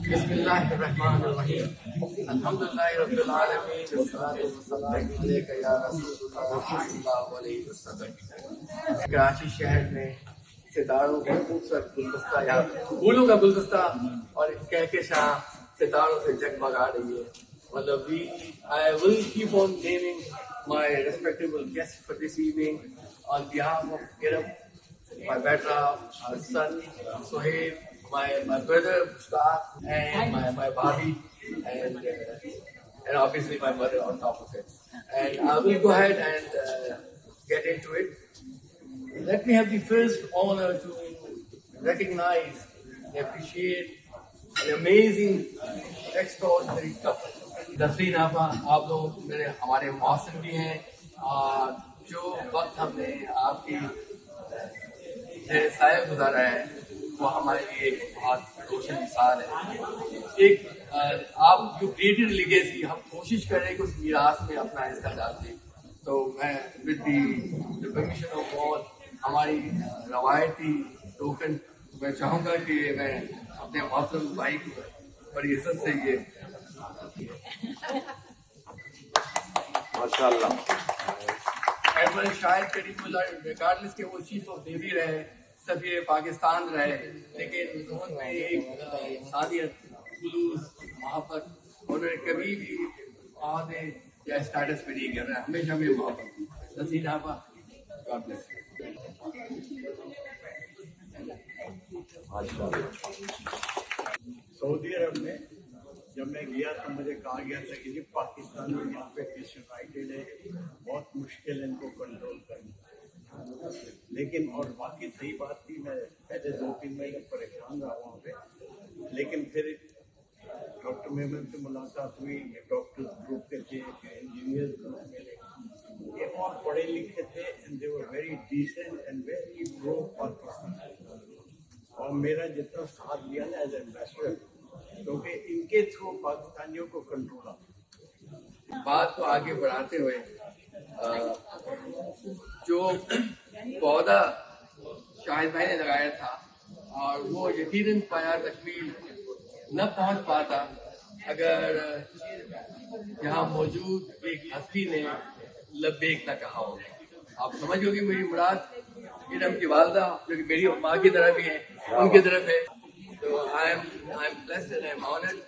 बिस्मिल्लाहिर्रहमानिर्रहीम अल्हम्दुलिल्लाहि रब्बिल आलमीन वस्सलातु वस्सलामु अलैका या रसूलल्लाह सल्लल्लाहु अलैहि वसल्लम। कराची शहर में सितारों का खूबसूरत गुलदस्ता, यहाँ फूलों का गुलदस्ता और कहकशां सितारों से जगमगा रही है। मतलब I will keep on naming my respectable guests for this evening on behalf of Kiram, my better our son Sohaib, my brother Mushtaq, and my Bhabhi, and obviously my mother on top of it. And I will go ahead and get into it. Let me have the first honor to recognize and appreciate an amazing, extraordinary couple. Nasreen आपा, आप लोग मेरे हमारे मौसम भी हैं, और जो वक्त हमने आपकी साया गुजारा है वो हमारे लिए एक बहुत रोशन मिसाल है। एक आप जो क्रिएटेड लिगेसी, हम कोशिश कर रहे हैं कि उस मीरास में अपना हिस्सा डालते। तो मैं with the permission of God हमारी रवायती टोकन मैं चाहूँगा कि मैं अपने मोहतरम भाई को बड़ी इज्जत से ये माशाअल्लाह एडमिरल शाहिद करीमुल्लाह, रिगार्डलेस के वो चीफ ऑफ नेवी रहे, सफीर पाकिस्तान रहे, लेकिन उन्होंने एक इंसानियत, खुलूस, मोहब्बत उन्होंने कभी भी औहदे या स्टेटस पे नहीं कर रहा है, हमेशा में मोहब्बत। नसीन आपा, गॉड ब्लेस। सऊदी अरब में जब मैं गया तो मुझे कहा गया था कि जी पाकिस्तान में यहाँ पे यूनाइटेड है, बहुत मुश्किल है इनको कंट्रोल करना। लेकिन और बाकी सही बात थी, मैं पहले 2-3 महीने परेशान रहा वहाँ पे, लेकिन फिर डॉक्टर मेमन से मुलाकात हुई, डॉक्टर्स ग्रुप के थे, इंजीनियर्स ग्रुप मिले, ये बहुत पढ़े लिखे थे, and they were very decent and very pro Pakistan. और मेरा जितना साथ दिया ना एज एम्बेसडर, क्योंकि इनके थ्रू पाकिस्तानियों को कंट्रोल आता। बात को आगे बढ़ाते हुए जो पौधा शाहिद भाई ने लगाया था और वो यकीनन पाया तकमील न पहुंच पाता अगर यहाँ मौजूद एक हस्ती ने लब्बैक न कहा होगा। आप समझ होगी मेरी मुराद इनम की वालदा, जो कि मेरी माँ की तरफ भी है, उनकी तरफ है। So I'm blessed and I'm honored.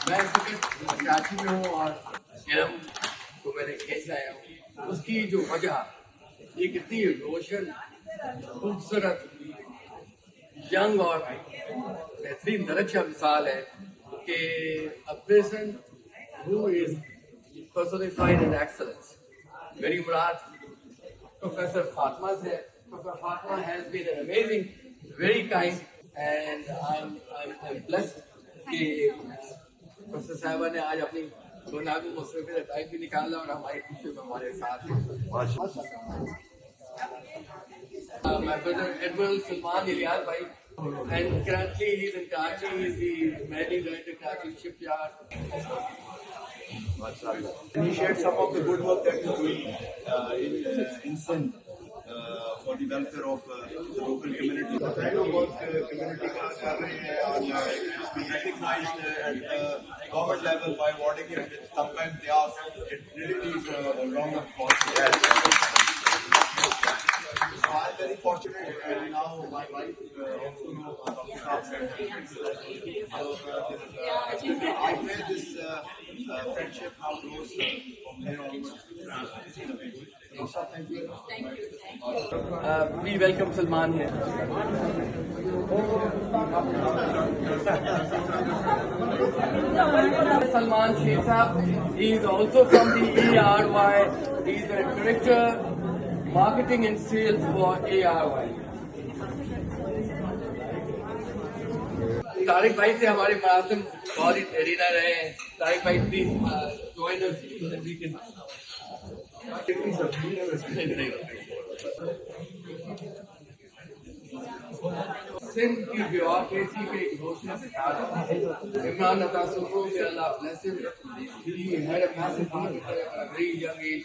मैं कराची में हूँ और किरम को मैंने खींच लाया हूँ। उसकी जो वजह ये कितनी रोशन, खूबसूरत, यंग और बेहतरीन दरख्शा मिसाल है कि a person who is personified in excellence. मेरी मुराद प्रोफेसर फातिमा से। Professor Fatima has been an amazing, very kind, and I'm blessed कि प्रोफेसर साहिबा ने आज अपनी गुनागो मसरूफी से टाइम भी निकाला और हमारी खुशी में हमारे साथ हैं। My brother Admiral Salman Ilyas bhai, and currently he's in Karachi. He's the managing director of Karachi Shipyard. Initiate some of the good work that you're doing in Sindh for the welfare of the local community. The kind of work community has done and it's been recognized at government level by awarding it. Sometimes they ask, it really needs a round of applause. So I'm very fortunate, and now my wife also knows I pray this friendship now grows from here onwards. Thank you. We welcome Salman here. Salman Sheikh Sahab, he is also from the ARY. He is the director, marketing and sales for ARY. Tariq भाई से हमारे मरासिम बहुत ही देरीना रहे हैं। तारिक भाई please join us so that we can Sindh की bureaucracy पे एक रोशन सितारा इमरान अता सुको में Allah bless him, he had a massive heart at a very young age.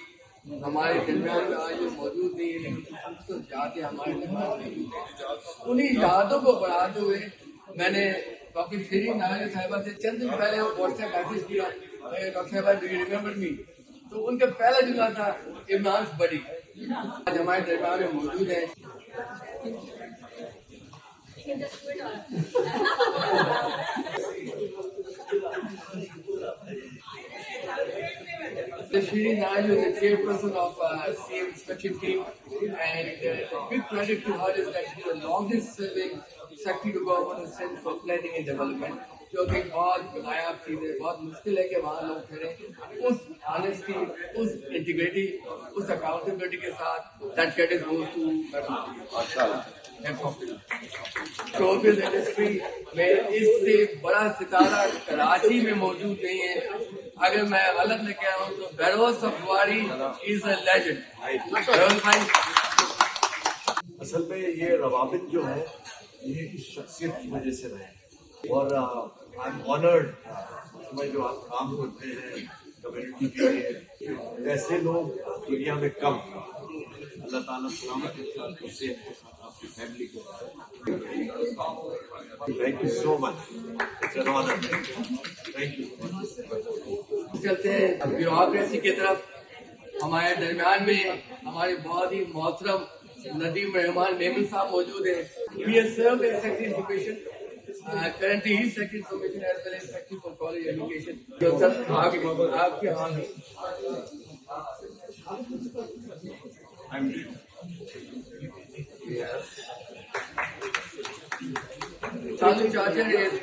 हमारे दरमियान में आज ये मौजूद नहीं है, लेकिन खूबसूरत यादें हमारे दरमियान मौजूद हैं। उन्हीं यादों को बढ़ाते हुए मैंने डॉक्टर शिरीन नायक साहिबा से चंद दिन पहले व्हाट्सएप मैसेज किया, डॉक्टर साहिबा डू यू रिमेम्बर मी? तो उनका पहला जुमला था इमरान बड़ी। आज हमारे दरबार में मौजूद है। Shirin Naj is the chairperson of CM inspection team, and big credit to her is that she's the longest serving secretary to government of Sindh for planning and development. जो कि बहुत नायाब चीज़ है, बहुत मुश्किल है कि वहाँ लोग करें उस ऑनेस्टी, उस इंटीग्रिटी, उस अकाउंटेबिलिटी के साथ that credit goes to showbiz industry में इससे बड़ा सितारा कराची में मौजूद नहीं है। अगर मैं गलत न कह रहा हूँ तो Behroze Sabzwari is a legend. Behroze भाई, असल में ये रवाबित जो है ये इस शख्सियत की वजह से रहे, और आई एम ऑनर्ड उसमें जो आप काम करते हैं कम्युनिटी के लिए, ऐसे लोग दुनिया में कम। अल्लाह ताला सलामत के साथ आपकी फैमिली को। Thank you so much, it's an honour. Thank you. चलते हैं ब्यूरोक्रेसी की तरफ। हमारे दरमियान में हमारे बहुत ही मोहतरम नदीम रहमान मेमन साहब मौजूद हैं। He has served as Secretary Information. Currently he is Secretary Information as well as Secretary for College Education. जो सर आपके हाँ में Salu Chacha is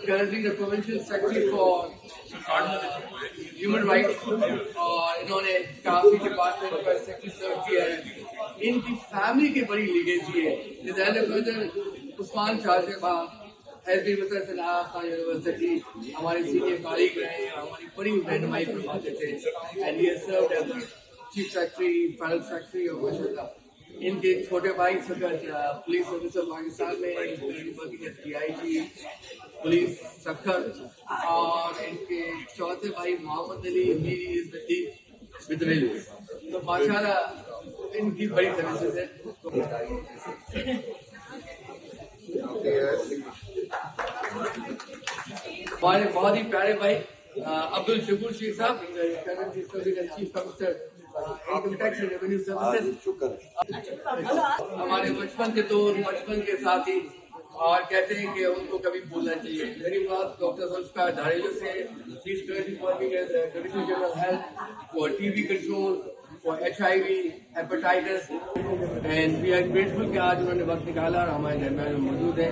currently the Provincial Secretary for Human Rights, और इन्होंने काफी डिपार्टमेंट का सेक्रेटरी सर्व किया है। इनकी फैमिली की बड़ी लीगेसी है। His elder brother उस्मान चाचा has been with us in Khan University, हमारे सीनियर कॉलीग रहे हैं, हमारी बड़ी रहनुमाई फरमाते थे, and he has served as the Chief Secretary, Federal Secretary of माशाल्लाह। इनके छोटे भाई पुलिस ऑफिसर पाकिस्तान में working as DIG police Sukkur, और इनके चौथे भाई मोहम्मद अली विद रेलवे। तो माशाल्लाह इनकी बड़ी सर्विसेज है। हमारे बहुत ही प्यारे भाई अब्दुल शकूर शेख साहब, chief commissioner income tax and revenue services, हमारे बचपन के दोस्त, बचपन के साथी, और कहते हैं कि उनको कभी भूलना चाहिए। मेरी बात डॉक्टर जुल्फकार धारेजो से, she is currently working as divisional general health for TB control, for HIV, hepatitis, and we are grateful कि आज उन्होंने वक्त निकाला और हमारे दरमियान में मौजूद है।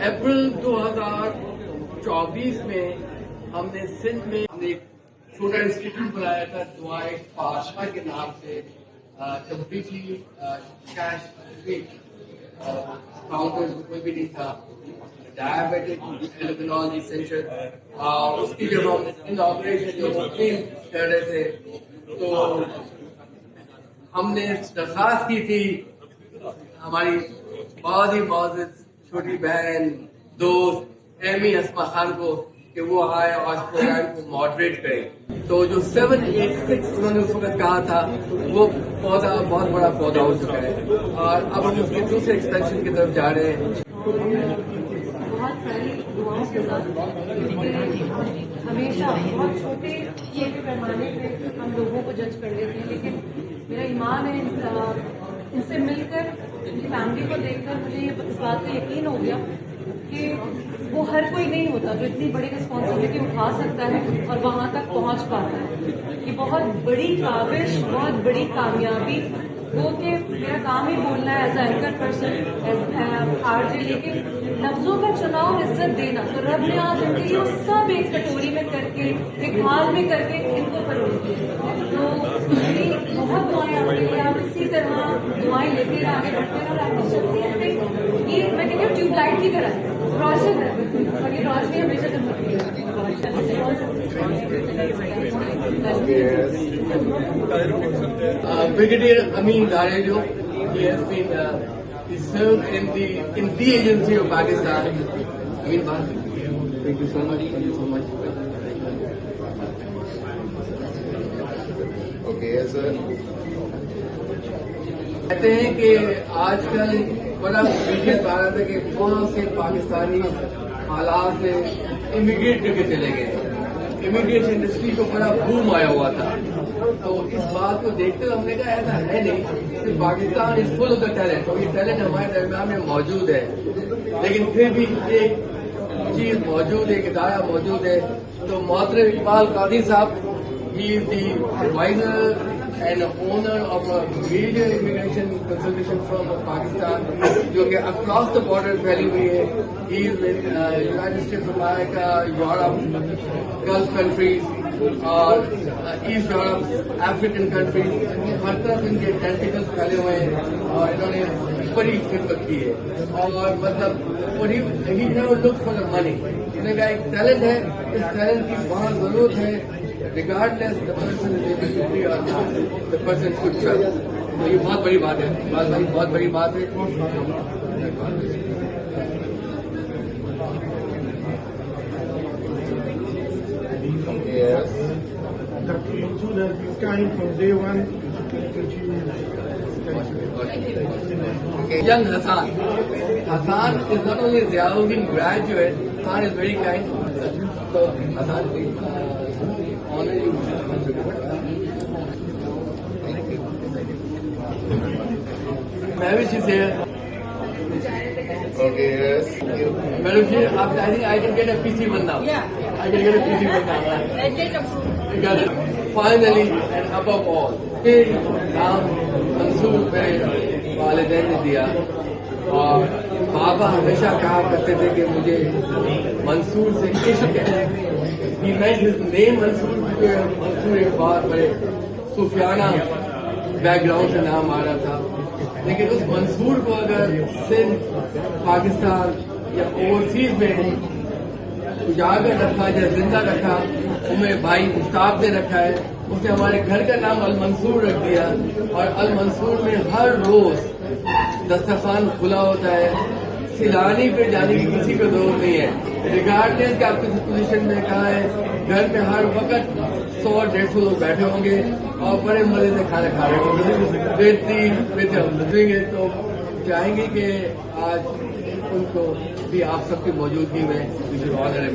अप्रैल 2024 में हमने सिंध में एक छोटा इंस्टीट्यूट बनाया था दुआए फाशा के नाम से, कंप्लीटली कैश फ्री, काउंटर्स कोई भी नहीं था, डायबिटिक एंडोक्राइनोलॉजी सेंटर। उसकी जब हम इनॉग्रेशन जो ओपनिंग कर रहे थे तो हमने दरखास्त की थी हमारी बहुत ही मौजूद छोटी बहन दोस्त एमी अस्मा खान को कि वो आए और इस प्रोग्राम को मॉडरेट करें। तो जो 786 उन्होंने उस वक्त कहा था वो पौधा बहुत बड़ा पौधा हो चुका है, और अब हम उसके दूसरे एक्सपेंशन की तरफ जा रहे हैं। बहुत सारी दुआओं के साथ हमेशा बहुत छोटे पैमाने पे हम लोगों को जज कर लेते हैं, लेकिन मेरा ईमान है इनसे मिलकर, इनकी फैमिली को देखकर मुझे इस बात का यकीन हो गया कि वो हर कोई नहीं होता जो इतनी बड़ी रिस्पॉन्सिबिलिटी उठा सकता है और वहाँ तक पहुँच पाता है। ये बहुत बड़ी काबिश, बहुत बड़ी कामयाबी वो कि मेरा काम ही बोलना है as anchor person, as RJ, लेकिन लफ्जों का चुनाव इज्जत देना, तो रब ने आज इनके लिए सब एक कटोरी में करके, एक थाल में करके इनको परोस दिया। तो मेरी बहुत दुआएं आपके लिए, आप इसी तरह दुआएं लेते रहे, आगे बढ़ते रहे, और आपकी शख्सियत में ये मैं कहती हूँ ट्यूबलाइट की तरह रोशन है, और ये रोशनी हमेशा चमकती है। Brigadier Amin Dharejo, he has been he served in the agency of Pakistan. Amin Bhatt, thank you so much. Thank you so much. Okay, yes, sir. कहते हैं कि आजकल बड़ा मीडिया आ रहा था कि बहुत से पाकिस्तानी हालात से इमिग्रेट करके चले गए। इमिग्रेशन इंडस्ट्री को बड़ा बूम आया हुआ था। तो इस बात को देखते हुए हमने कहा ऐसा है नहीं कि Pakistan is full of the talent, और ये टैलेंट हमारे दरमियान में मौजूद है। लेकिन फिर भी एक चीज मौजूद है, एक इदारा मौजूद है। तो मोहतरम इकबाल कादी साहब, he is the advisor and owner of a major immigration consultation firm of Pakistan, जो कि across the border फैली हुई है। He is in United States of America, Europe, Gulf countries और East Europe, African countries, हर तरफ इनके tentacles फैले हुए हैं और इन्होंने बड़ी खिदमत की है। और मतलब और he never looks for the money। इन्होंने कहा एक टैलेंट है, इस टैलेंट की बहुत जरूरत है, regardless the person is able to be or not, the person should serve। तो ये बहुत बड़ी बात है, भाई बहुत बड़ी बात है। Yes. Dr. Mansoor has been kind from day one to continue. Young Hassan. Hassan is not only a Ziauddin graduate, Hassan is very kind. So Hassan, honor you. Mavish is here. Okay, yes. Thank you. Mavish, I think I can get a PC one now. Yeah. I can get a PC one now. You got it. Finally and above all, ये नाम मंसूर मेरे वालिदैन ने दिया। और बाबा हमेशा कहा करते थे कि मुझे मंसूर से इश्क है। He meant his name Mansoor, क्योंकि मंसूर एक बहुत बड़े सूफियाना बैकग्राउंड से नाम आ रहा था। लेकिन उस मंसूर को अगर सिंध, पाकिस्तान या ओवरसीज में उजागर रखा या जिंदा रखा, उमें भाई मुश्ताक ने रखा है। उसने हमारे घर का नाम अल मंसूर रख दिया और अल मंसूर में हर रोज दस्तरखान खुला होता है। सिलानी पे जाने की किसी को जरूरत नहीं है। रिगार्डलेस कि आप किस पोजीशन में कहा है, घर में हर वक्त 100-150 लोग बैठे होंगे और बड़े मजे से खाना खा रहे होंगे। तो चाहेंगे कि आज उनको भी आप सबकी मौजूदगी में ऑनर है।